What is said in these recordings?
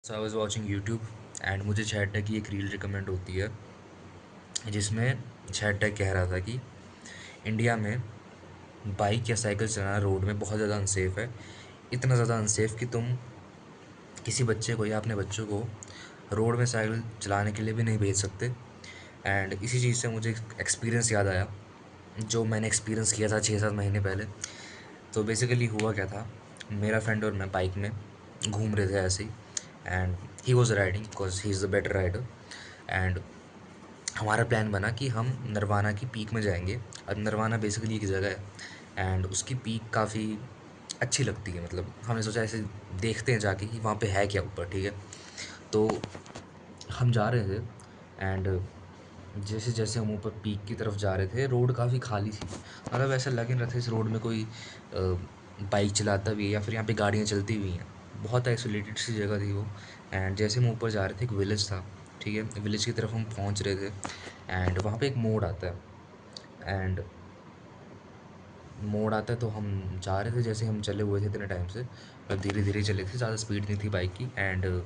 So I was watching YouTube and मुझे चैटा की एक रील रिकमेंड होती है जिसमें चैटा कह रहा था कि इंडिया में बाइक या साइकिल चलाना रोड में बहुत ज़्यादा अनसेफ है। इतना ज़्यादा अनसेफ कि तुम किसी बच्चे को या अपने बच्चों को रोड में साइकिल चलाने के लिए भी नहीं भेज सकते। एंड इसी चीज़ से मुझे एक्सपीरियंस याद आया जो मैंने एक्सपीरियंस किया था 6-7 महीने पहले। तो बेसिकली हुआ क्या था, मेरा फ्रेंड और मैं बाइक में घूम रहे थे ऐसे ही and he was riding because he is the better rider. And हमारा प्लान बना कि हम नरवाना की पीक में जाएंगे। अब नरवाना बेसिकली एक जगह है एंड उसकी पीक काफ़ी अच्छी लगती है। मतलब हमने सोचा ऐसे देखते हैं जाके कि वहाँ पे है क्या ऊपर, ठीक है। तो हम जा रहे थे एंड जैसे जैसे हम ऊपर पीक की तरफ जा रहे थे रोड काफ़ी खाली थी। मतलब ऐसा लग नहीं रहा था इस रोड में कोई बाइक चलाता भी है या फिर यहाँ पे गाड़ियाँ चलती भी हैं। बहुत आइसोलेटेड सी जगह थी वो। एंड जैसे हम ऊपर जा रहे थे एक विलेज था, ठीक है। विलेज की तरफ हम पहुँच रहे थे एंड वहाँ पे एक मोड़ आता है। एंड मोड़ आता है तो हम जा रहे थे, जैसे हम चले हुए थे इतने टाइम से, मतलब धीरे धीरे चले थे, ज़्यादा स्पीड नहीं थी बाइक की। एंड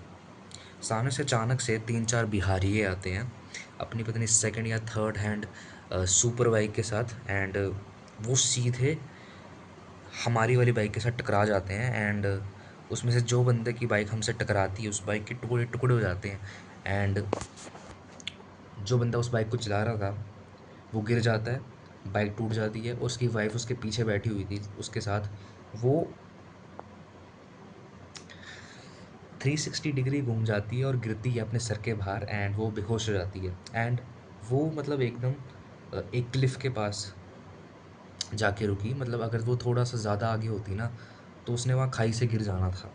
सामने से अचानक से 3-4 बिहारिये आते हैं अपनी पता नहीं सेकंड या थर्ड हैंड सुपर बाइक के साथ। एंड वो सीधे हमारी वाली बाइक के साथ टकरा जाते हैं। एंड उसमें से जो बंदे की बाइक हमसे टकराती है उस बाइक के टुकड़े टुकड़े हो जाते हैं। एंड जो बंदा उस बाइक को चला रहा था वो गिर जाता है, बाइक टूट जाती है। उसकी वाइफ उसके पीछे बैठी हुई थी उसके साथ। वो 360 डिग्री घूम जाती है और गिरती है अपने सर के बाहर एंड वो बेहोश हो जाती है। एंड वो मतलब एकदम एक क्लिफ के पास जाके रुकी। मतलब अगर वो थोड़ा सा ज़्यादा आगे होती ना तो उसने वहाँ खाई से गिर जाना था।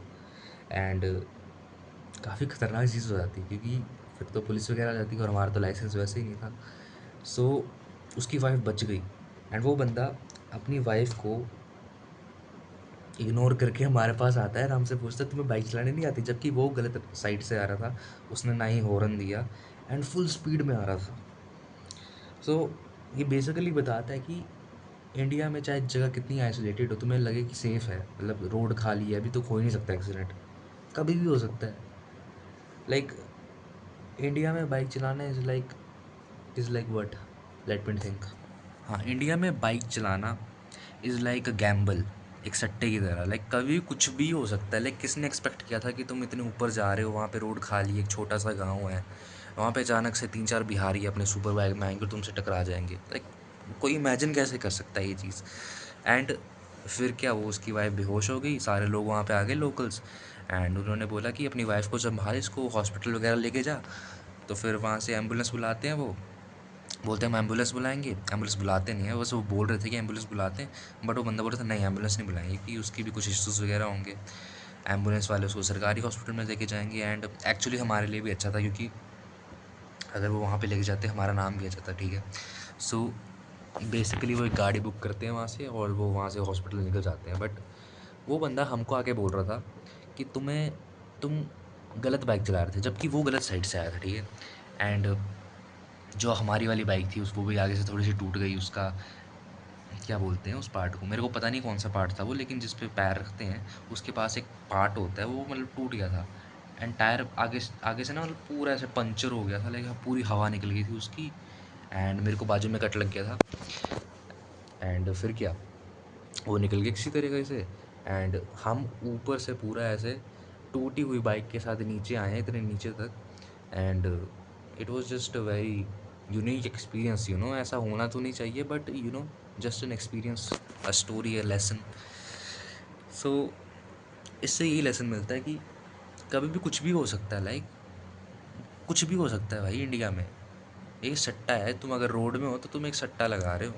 एंड काफ़ी ख़तरनाक चीज़ हो जाती क्योंकि फिर तो पुलिस वगैरह आ जाती और हमारा तो लाइसेंस वैसे ही नहीं था। सो उसकी वाइफ बच गई एंड वो बंदा अपनी वाइफ को इग्नोर करके हमारे पास आता है और हमसे पूछता है तुम्हें बाइक चलाने नहीं आती, जबकि वो गलत साइड से आ रहा था। उसने ना ही हॉर्न दिया एंड फुल स्पीड में आ रहा था। सो ये बेसिकली बताता है कि इंडिया में चाहे जगह कितनी आइसोलेटेड हो, तुम्हें लगे कि सेफ़ है, मतलब रोड खाली है, अभी तो हो ही नहीं सकता एक्सीडेंट, कभी भी हो सकता है। लाइक इंडिया में बाइक चलाना is like what, let me think. हाँ, इंडिया में बाइक चलाना इज़ लाइक अ गैम्बल, एक सट्टे की तरह। लाइक कभी कुछ भी हो सकता है। लाइक किसने एक्सपेक्ट किया था कि तुम इतने ऊपर जा रहे हो, वहाँ पे रोड खाली, एक छोटा सा गांव है, वहाँ पे अचानक से 3-4 बिहारी अपने सुपर बाइक में आएंगे और तुमसे टकरा जाएंगे। लाइक कोई इमेजिन कैसे कर सकता है ये चीज़। एंड फिर क्या, वो उसकी वाइफ बेहोश हो गई, सारे लोग वहाँ पे आ गए लोकल्स। एंड उन्होंने बोला कि अपनी वाइफ को संभाल, इसको हॉस्पिटल वगैरह लेके जा। तो फिर वहाँ से एम्बुलेंस बुलाते हैं। वो बोलते हैं हम एम्बुलेंस बुलाएंगे, एम्बुलेंस बुलाते नहीं है, बस वो बोल रहे थे कि एम्बुलेंस बुलाते हैं, बट वो बंदा बोल रहा था नहीं एम्बुलेंस नहीं बुलाएंगे कि उसकी भी कुछ इश्यूज़ वगैरह होंगे। एम्बुलेंस वाले उसको सरकारी हॉस्पिटल में लेके जाएंगे। एंड एक्चुअली हमारे लिए भी अच्छा था क्योंकि अगर वो वहाँ पे लेके जाते हमारा नाम भी अच्छा था, ठीक है। सो बेसिकली वो एक गाड़ी बुक करते हैं वहाँ से और वो वहाँ से हॉस्पिटल निकल जाते हैं। बट वो बंदा हमको आके बोल रहा था कि तुम गलत बाइक चला रहे थे, जबकि वो गलत साइड से आया था, ठीक है। एंड जो हमारी वाली बाइक थी उस वो भी आगे से थोड़ी सी टूट गई। उसका क्या बोलते हैं उस पार्ट को, मेरे को पता नहीं कौन सा पार्ट था वो, लेकिन जिस पे पैर रखते हैं उसके पास एक पार्ट होता है, वो मतलब टूट गया था। एंड टायर आगे से ना मतलब पूरा ऐसे पंचर हो गया था, लेकिन पूरी हवा निकल गई थी उसकी। एंड मेरे को बाजू में कट लग गया था। एंड फिर क्या, वो निकल गया किसी तरीके से। एंड हम ऊपर से पूरा ऐसे टूटी हुई बाइक के साथ नीचे आए हैं, इतने नीचे तक। And it was just a very unique experience, ऐसा होना तो नहीं चाहिए, but just an experience, a story, a lesson. So इससे यही लेसन मिलता है कि कभी भी कुछ भी हो सकता है। लाइक कुछ भी हो सकता है भाई इंडिया में। एक सट्टा है, तुम अगर रोड में हो तो तुम एक सट्टा लगा रहे हो,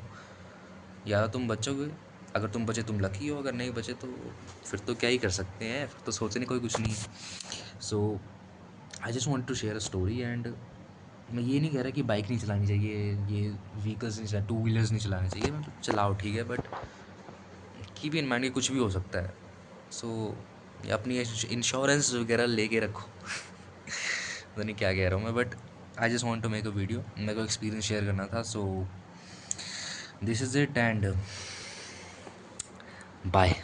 या तुम बचोगे। अगर तुम बचे तुम लकी हो, अगर नहीं बचे तो फिर तो क्या ही कर सकते हैं, फिर तो सोचने कोई कुछ नहीं है। So I just want to share a story. And मैं ये नहीं कह रहा कि बाइक नहीं चलानी चाहिए, ये व्हीकल्स नहीं चला, टू व्हीलर्स नहीं चलाने चाहिए, मतलब चलाओ ठीक है, बट कीप इन माइंड कि कुछ भी हो सकता है। सो अपनी इंश्योरेंस वगैरह लेके रखो। पता नहीं क्या कह रहा हूँ मैं, but I just want to make a video, मेरे को एक्सपीरियंस शेयर करना था। So this is it and bye.